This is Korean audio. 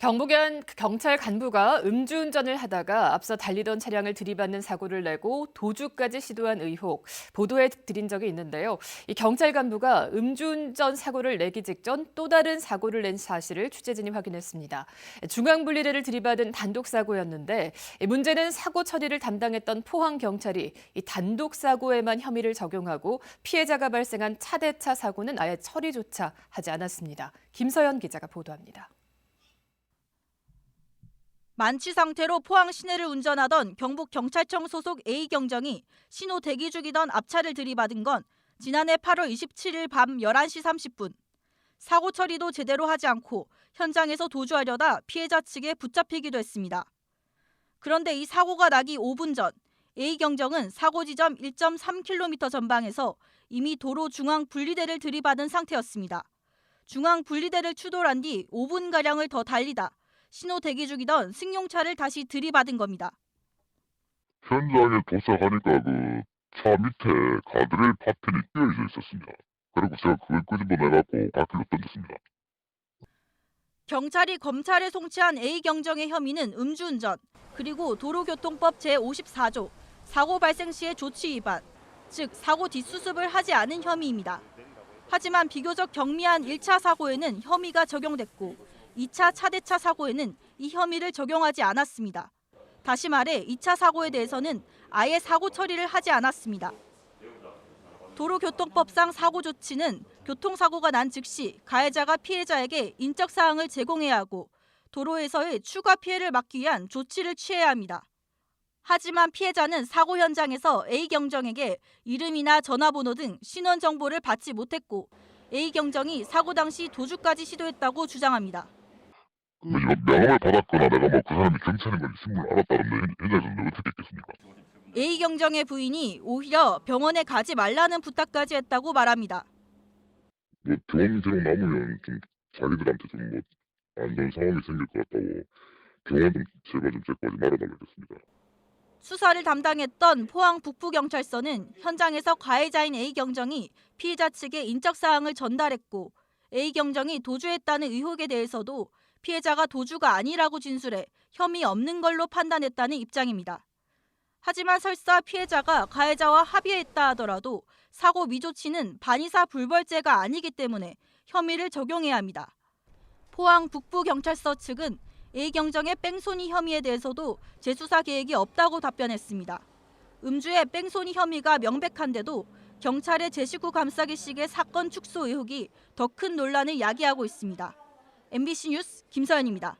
경북현 경찰 간부가 음주운전을 하다가 앞서 달리던 차량을 들이받는 사고를 내고 도주까지 시도한 의혹 보도해 드린 적이 있는데요. 이 경찰 간부가 음주운전 사고를 내기 직전 또 다른 사고를 낸 사실을 취재진이 확인했습니다. 중앙분리대를 들이받은 단독 사고였는데 문제는 사고 처리를 담당했던 포항 경찰이 이 단독 사고에만 혐의를 적용하고 피해자가 발생한 차대차 사고는 아예 처리조차 하지 않았습니다. 김서연 기자가 보도합니다. 만취 상태로 포항 시내를 운전하던 경북경찰청 소속 A경정이 신호 대기 중이던 앞차를 들이받은 건 지난해 8월 27일 밤 11시 30분. 사고 처리도 제대로 하지 않고 현장에서 도주하려다 피해자 측에 붙잡히기도 했습니다. 그런데 이 사고가 나기 5분 전 A경정은 사고 지점 1.3km 전방에서 이미 도로 중앙 분리대를 들이받은 상태였습니다. 중앙 분리대를 추돌한 뒤 5분가량을 더 달리다 신호 대기 중이던 승용차를 다시 들이받은 겁니다. 현장에 도착하니까 차 밑에 가드레일 파편이 끼어져 있었습니다. 그리고 제가 그걸 끄집어내갖고 바퀴로 던졌습니다. 경찰이 검찰에 송치한 A경정의 혐의는 음주운전, 그리고 도로교통법 제54조, 사고 발생 시의 조치 위반, 즉 사고 뒷수습을 하지 않은 혐의입니다. 하지만 비교적 경미한 1차 사고에는 혐의가 적용됐고 2차 차대차 사고에는 이 혐의를 적용하지 않았습니다. 다시 말해 2차 사고에 대해서는 아예 사고 처리를 하지 않았습니다. 도로교통법상 사고 조치는 교통사고가 난 즉시 가해자가 피해자에게 인적사항을 제공해야 하고 도로에서의 추가 피해를 막기 위한 조치를 취해야 합니다. 하지만 피해자는 사고 현장에서 A경정에게 이름이나 전화번호 등 신원 정보를 받지 못했고 A경정이 사고 당시 도주까지 시도했다고 주장합니다. 명함을 받았거나 내가 그 사람이 경찰인 걸 신문을 알았다는데 현장에서 어떻게 했겠습니까? A경정의 부인이 오히려 병원에 가지 말라는 부탁까지 했다고 말합니다. 병원 기록 남으면 좀 자기들한테 좀 안 좋은 상황이 생길 것 같다고 병원 좀 제발 좀 데리고 가지 말아달라고 했습니다. 수사를 담당했던 포항 북부경찰서는 현장에서 가해자인 A경정이 피해자 측에 인적사항을 전달했고 A경정이 도주했다는 의혹에 대해서도 피해자가 도주가 아니라고 진술해 혐의 없는 걸로 판단했다는 입장입니다. 하지만 설사 피해자가 가해자와 합의했다 하더라도 사고 미조치는 반의사 불벌죄가 아니기 때문에 혐의를 적용해야 합니다. 포항 북부경찰서 측은 A경정의 뺑소니 혐의에 대해서도 재수사 계획이 없다고 답변했습니다. 음주의 뺑소니 혐의가 명백한데도 경찰의 제 식구 감싸기식의 사건 축소 의혹이 더 큰 논란을 야기하고 있습니다. MBC 뉴스 김서연입니다.